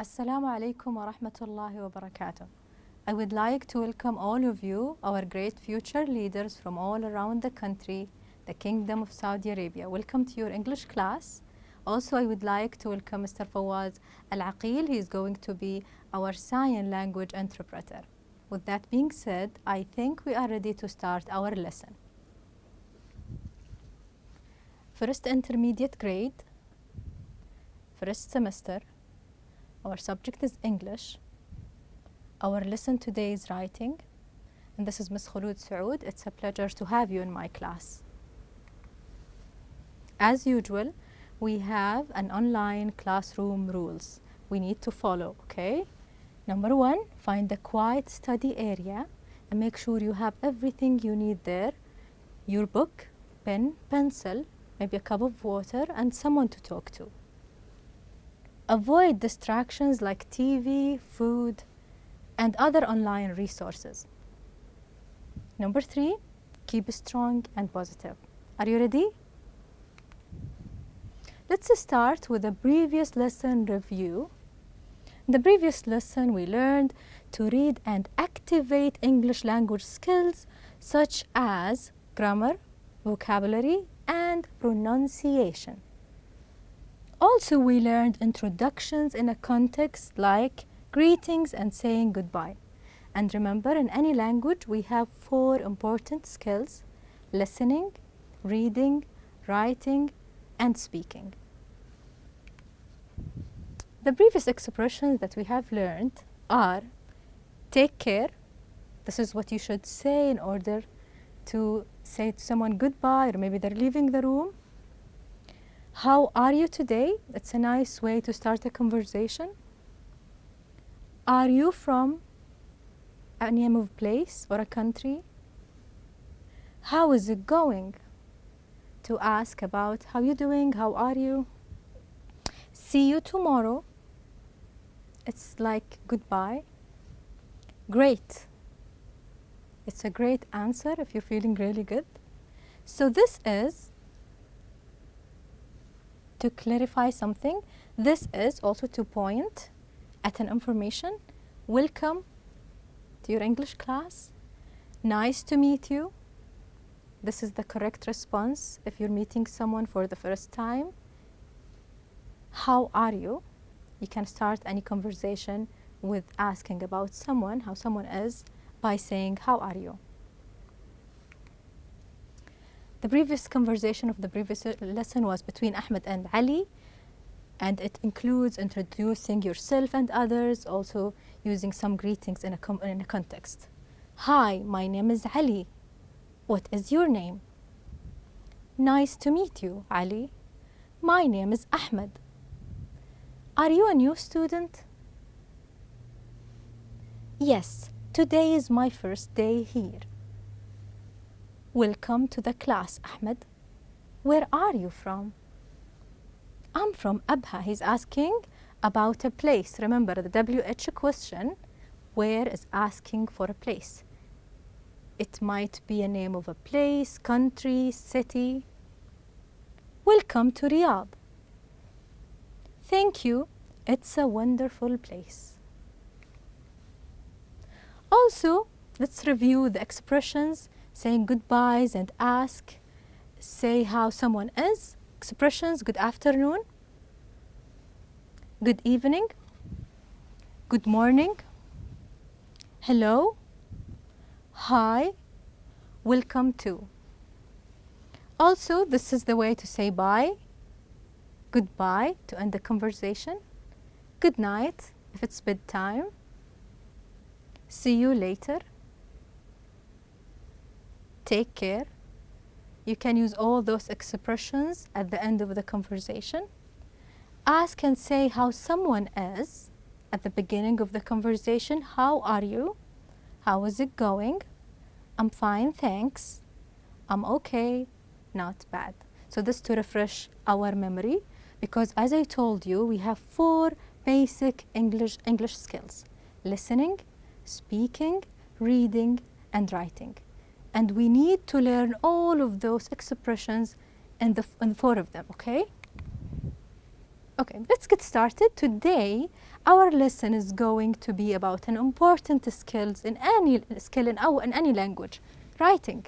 Assalamu alaikum wa rahmatullahi wa barakatuh. I would like to welcome all of you, our great future leaders from all around the country, the Kingdom of Saudi Arabia. Welcome to your English class. Also, I would like to welcome Mr. Fawaz Al-Aqil. He is going to be our sign language interpreter. With that being said, I think we are ready to start our lesson. First intermediate grade, first semester. Our subject is English. Our lesson today is writing. And this is Ms. Khulud Saoud. It's a pleasure to have you in my class. As usual, we have an online classroom rules we need to follow, okay? Number 1, find a quiet study area and make sure you have everything you need there. Your book, pen, pencil, maybe a cup of water, and someone to talk to. Avoid distractions like TV, food, and other online resources. Number 3, keep strong and positive. Are you ready? Let's start with a previous lesson review. In the previous lesson, we learned to read and activate English language skills such as grammar, vocabulary, and pronunciation. Also, we learned introductions in a context like greetings and saying goodbye. And remember, in any language, we have 4 important skills: listening, reading, writing, and speaking. The previous expressions that we have learned are take care. This is what you should say in order to say to someone goodbye, or maybe they're leaving the room. How are you today? It's a nice way to start a conversation. Are you from a name of place or a country? How is it going? To ask about how you doing, how are you? See you tomorrow. It's like goodbye. Great. It's a great answer if you're feeling really good. So this is to clarify something. This is also to point at an information. Welcome to your English class. Nice to meet you. This is the correct response if you're meeting someone for the first time. How are you? You can start any conversation with asking about someone, how someone is, by saying, how are you? The previous conversation of the previous lesson was between Ahmed and Ali, and it includes introducing yourself and others, also using some greetings in a context. Hi, my name is Ali. What is your name? Nice to meet you, Ali. My name is Ahmed. Are you a new student? Yes, today is my first day here. Welcome to the class, Ahmed. Where are you from? I'm from Abha. He's asking about a place. Remember, the WH question, where, is asking for a place. It might be a name of a place, country, city. Welcome to Riyadh. Thank you. It's a wonderful place. Also, let's review the expressions saying goodbyes and ask, say how someone is. Expressions: good afternoon, good evening, good morning, hello, hi, welcome to. Also, this is the way to say bye, goodbye to end the conversation, good night if it's bedtime, see you later, take care. You can use all those expressions at the end of the conversation. Ask and say how someone is at the beginning of the conversation. How are you? How is it going? I'm fine, thanks. I'm okay, not bad. So this to refresh our memory, because as I told you, we have 4 basic English skills: listening, speaking, reading, and writing. And we need to learn all of those expressions in the 4 of them, okay? Okay, let's get started. Today, our lesson is going to be about an important skill in any language, writing.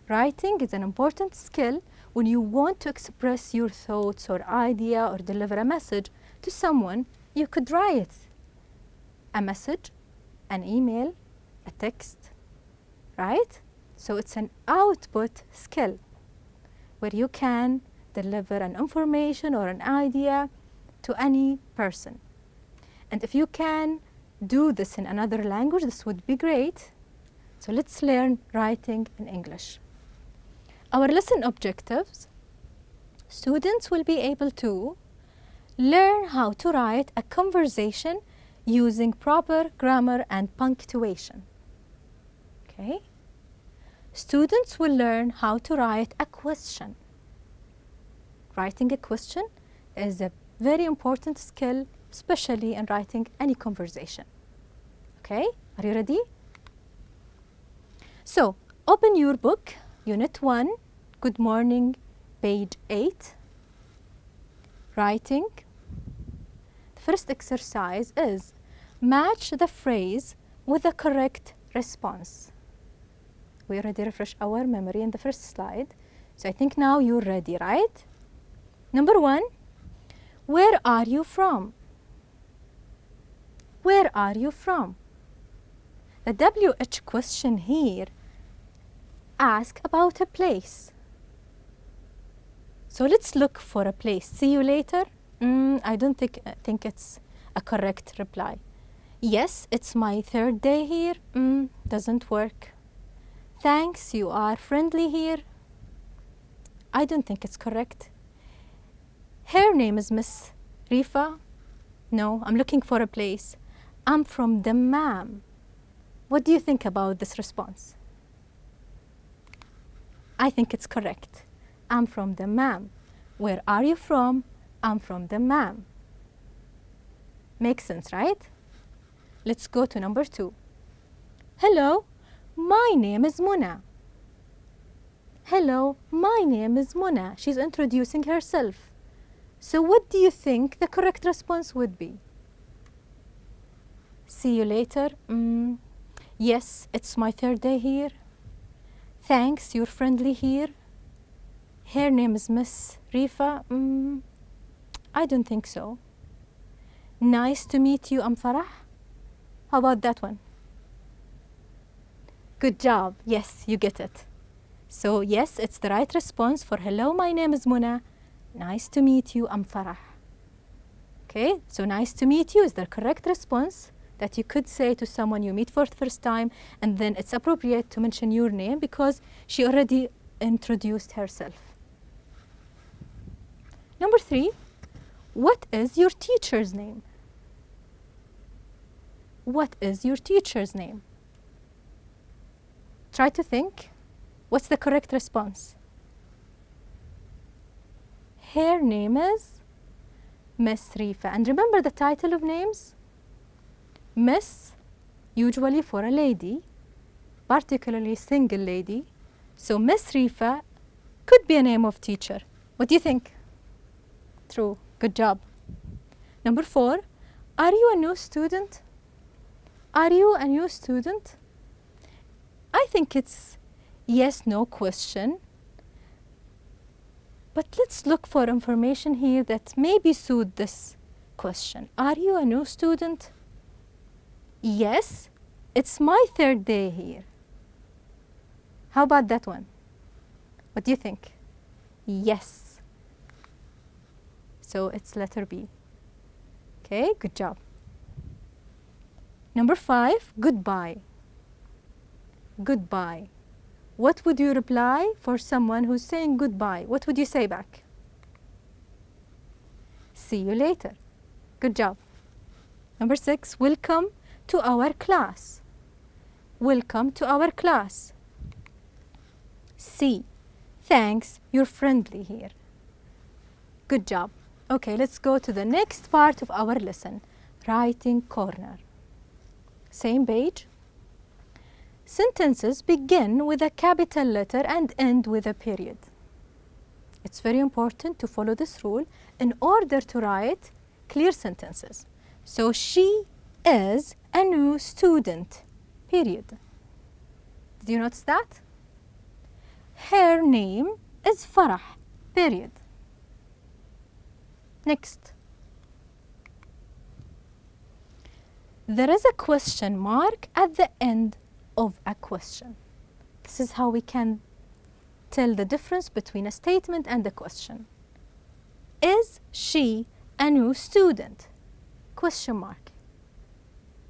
Writing is an important skill when you want to express your thoughts or idea or deliver a message to someone. You could write a message, an email, a text, right? So it's an output skill where you can deliver an information or an idea to any person. And if you can do this in another language, this would be great. So let's learn writing in English. Our lesson objectives: students will be able to learn how to write a conversation using proper grammar and punctuation. Okay? Students will learn how to write a question. Writing a question is a very important skill, especially in writing any conversation. Okay? Are you ready? So, open your book, Unit 1, Good Morning, page 8. Writing. The first exercise is match the phrase with the correct response. We already refreshed our memory in the first slide, so I think now you're ready, right? Number 1, where are you from? Where are you from? The WH question here asks about a place. So let's look for a place. See you later? I don't think it's a correct reply. Yes, it's my third day here. Doesn't work. Thanks, you are friendly here. I don't think it's correct. Her name is Miss Rifa. No, I'm looking for a place. I'm from Dammam. What do you think about this response? I think it's correct. I'm from Dammam. Where are you from? I'm from Dammam. Makes sense, right? Let's go to number 2. Hello, my name is Muna. Hello, my name is Muna. She's introducing herself. So what do you think the correct response would be? See you later. Yes, it's my third day here. Thanks, you're friendly here. Her name is Miss Rifa. I don't think so. Nice to meet you, I'm Farah. How about that one? Good job. Yes, you get it. So yes, it's the right response for hello, my name is Muna. Nice to meet you, I'm Farah. Okay, so nice to meet you is the correct response that you could say to someone you meet for the first time, and then it's appropriate to mention your name because she already introduced herself. Number 3, what is your teacher's name? What is your teacher's name? Try to think. What's the correct response? Her name is Miss Rifa. And remember the title of names? Miss, usually for a lady, particularly single lady. So Miss Rifa could be a name of teacher. What do you think? True. Good job. Number 4, are you a new student? Are you a new student? I think it's yes, no question. But let's look for information here that maybe suit this question. Are you a new student? Yes, it's my third day here. How about that one? What do you think? Yes. So it's letter B. Okay, good job. Number 5, goodbye. Goodbye. What would you reply for someone who's saying goodbye? What would you say back? See you later. Good job. Number 6, welcome to our class. Welcome to our class. C, thanks, you're friendly here. Good job. Okay, let's go to the next part of our lesson, writing corner. Same page. Sentences begin with a capital letter and end with a period. It's very important to follow this rule in order to write clear sentences. So she is a new student, period. Did you notice that? Her name is Farah, period. Next. There is a question mark at the end of a question. This is how we can tell the difference between a statement and a question. Is she a new student? Question mark.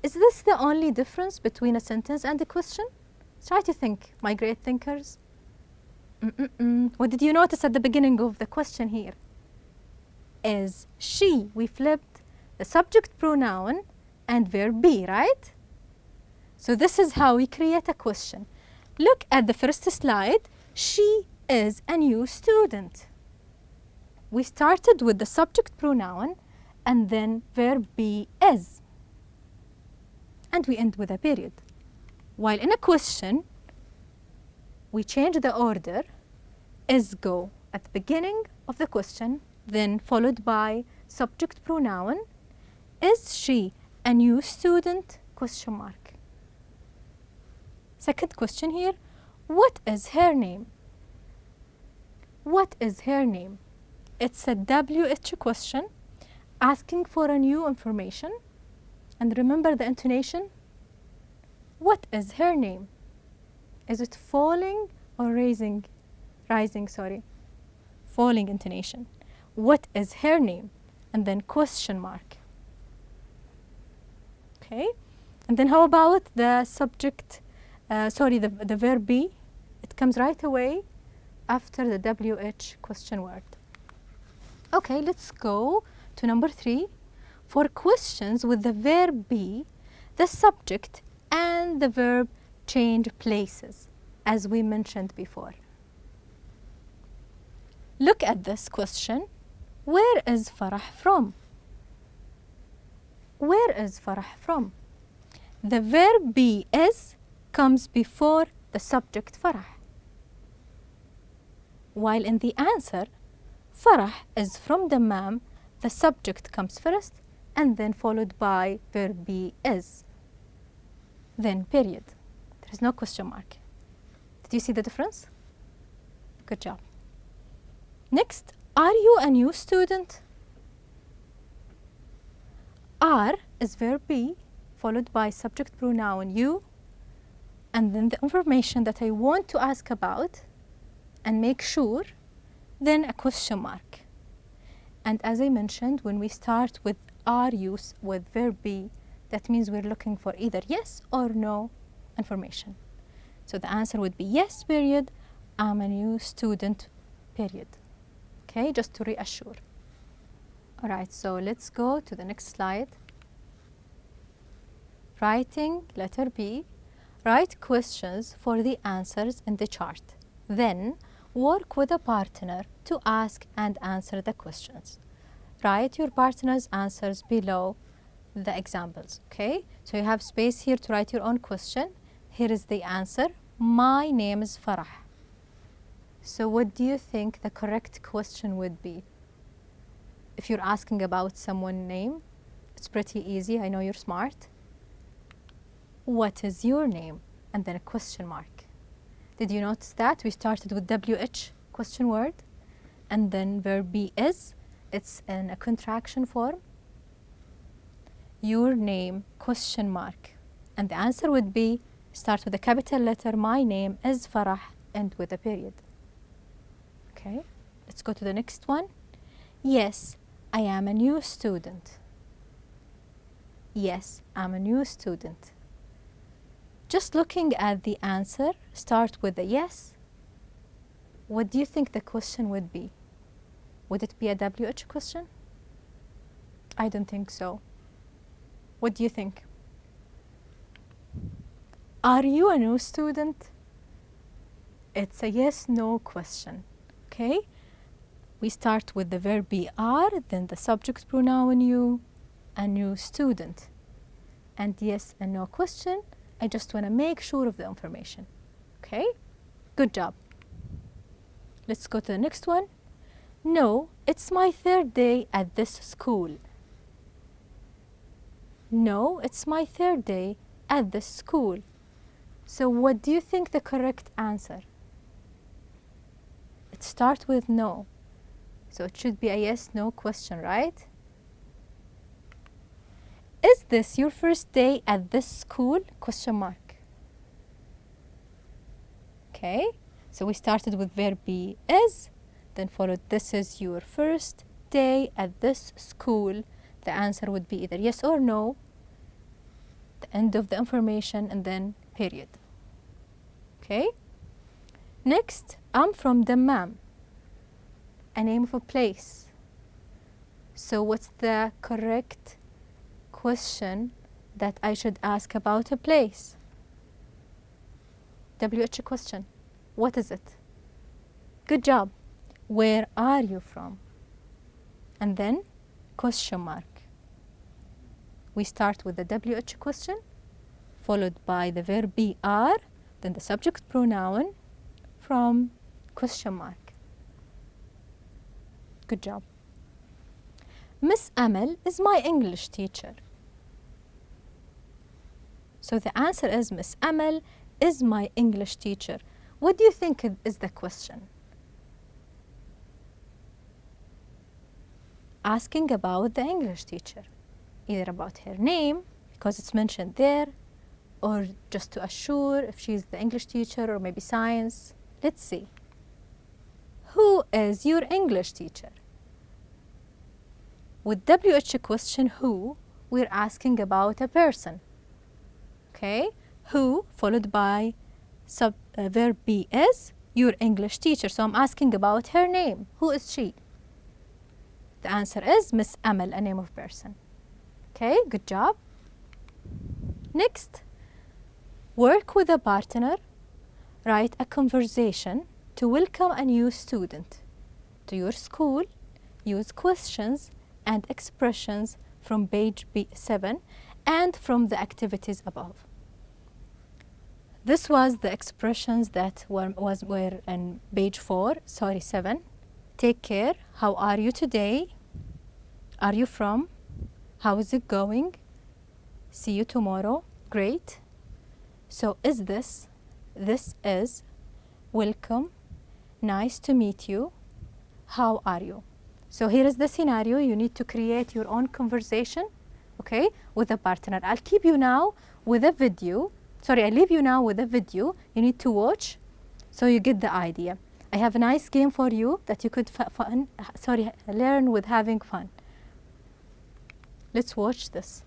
Is this the only difference between a sentence and a question? Try to think, my great thinkers. What did you notice at the beginning of the question here? Is she, we flipped the subject pronoun and verb be, right? So this is how we create a question. Look at the first slide. She is a new student. We started with the subject pronoun and then verb be is. And we end with a period. While in a question, we change the order. Is go at the beginning of the question, then followed by subject pronoun. Is she a new student? Question mark. Second question here. What is her name? What is her name? It's a WH question asking for a new information. And remember the intonation. What is her name? Is it falling or rising? Falling intonation. What is her name? And then question mark. Okay. And then how about the subject, the verb be? It comes right away after the WH question word. Okay, let's go to number 3. For questions with the verb be, the subject and the verb change places, as we mentioned before. Look at this question. Where is Farah from? Where is Farah from? The verb be is comes before the subject Farah. While in the answer, Farah is from Dammam, the subject comes first and then followed by verb be is. Then period. There is no question mark. Did you see the difference? Good job. Next, are you a new student? Are is verb be followed by subject pronoun you and then the information that I want to ask about and make sure, then a question mark. And as I mentioned, when we start with are you with verb be, that means we're looking for either yes or no information. So the answer would be yes, period. I'm a new student, period. Okay, just to reassure. All right, so let's go to the next slide. Writing letter B. Write questions for the answers in the chart. Then work with a partner to ask and answer the questions. Write your partner's answers below the examples, okay? So you have space here to write your own question. Here is the answer. My name is Farah. So what do you think the correct question would be? If you're asking about someone's name, it's pretty easy. I know you're smart. What is your name? And then a question mark. Did you notice that? We started with WH, question word, and then verb be is. It's in a contraction form. Your name, question mark. And the answer would be, start with a capital letter, my name is Farah, end with a period. Okay, let's go to the next one. Yes, I am a new student. Yes, I'm a new student. Just looking at the answer, start with a yes. What do you think the question would be? Would it be a WH question? I don't think so. What do you think? Are you a new student? It's a yes-no question. Okay? We start with the verb be are, then the subject pronoun you, a new student. And yes and no question. I just want to make sure of the information. Okay? Good job. Let's go to the next one. No, it's my third day at this school. No, it's my third day at this school. So what do you think the correct answer? It starts with no. So it should be a yes/no question, right? Is this your first day at this school? Question mark. Okay, so we started with verb be is, then followed this is your first day at this school. The answer would be either yes or no, the end of the information, and then period. Okay? Next, I'm from Dammam, a name of a place. So what's the correct question that I should ask about a place? WH question. What is it? Good job. Where are you from? And then question mark. We start with the WH question, followed by the verb be are, then the subject pronoun from question mark. Good job. Miss Amal is my English teacher. So the answer is Miss Amal is my English teacher. What do you think is the question? Asking about the English teacher, either about her name, because it's mentioned there, or just to assure if she's the English teacher, or maybe science. Let's see. Who is your English teacher? With WH question who, we're asking about a person. Okay? Who followed by verb be is your English teacher. So I'm asking about her name. Who is she? The answer is Miss Amal, a name of person. Okay, good job. Next, work with a partner. Write a conversation to welcome a new student to your school. Use questions and expressions from page 7 and from the activities above. This was the expressions that were in page 7. Take care. How are you today? Are you from? How is it going? See you tomorrow. Great. So is this? This is. Welcome. Nice to meet you. How are you? So here is the scenario. You need to create your own conversation, okay, with a partner. I'll keep you now with a video. Sorry, I leave you now with a video you need to watch so you get the idea. I have a nice game for you that you could learn with having fun. Let's watch this.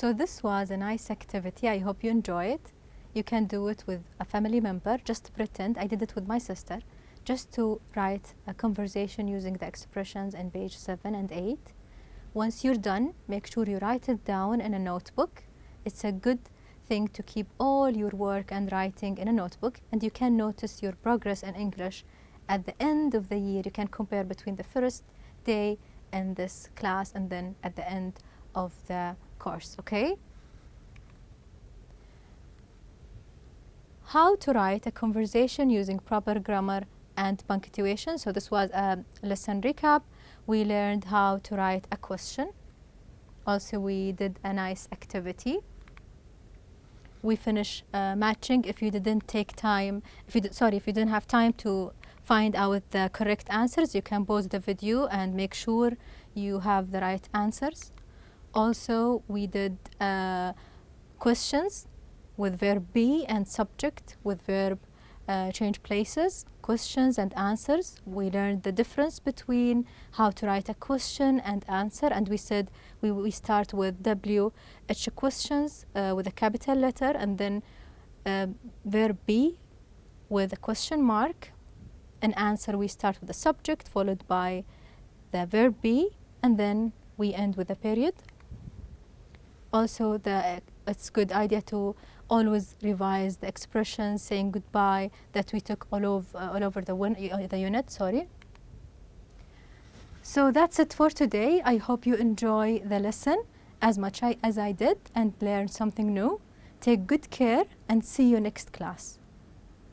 So this was a nice activity. I hope you enjoy it. You can do it with a family member. Just pretend. I did it with my sister. Just to write a conversation using the expressions in page 7 and 8. Once you're done, make sure you write it down in a notebook. It's a good thing to keep all your work and writing in a notebook, and you can notice your progress in English at the end of the year. You can compare between the first day in this class and then at the end of the course, okay? How to write a conversation using proper grammar and punctuation. So this was a lesson recap. We learned how to write a question. Also, we did a nice activity. We finished matching. If you didn't take time, if you didn't have time to find out the correct answers, you can pause the video and make sure you have the right answers. Also, we did questions with verb be and subject with verb change places, questions and answers. We learned the difference between how to write a question and answer, and we said we start with WH questions with a capital letter, and then verb be with a question mark. An answer, we start with the subject followed by the verb be, and then we end with a period. Also, it's a good idea to always revise the expressions saying goodbye that we took all over the unit. So that's it for today. I hope you enjoy the lesson as much as I did and learn something new. Take good care and see you next class.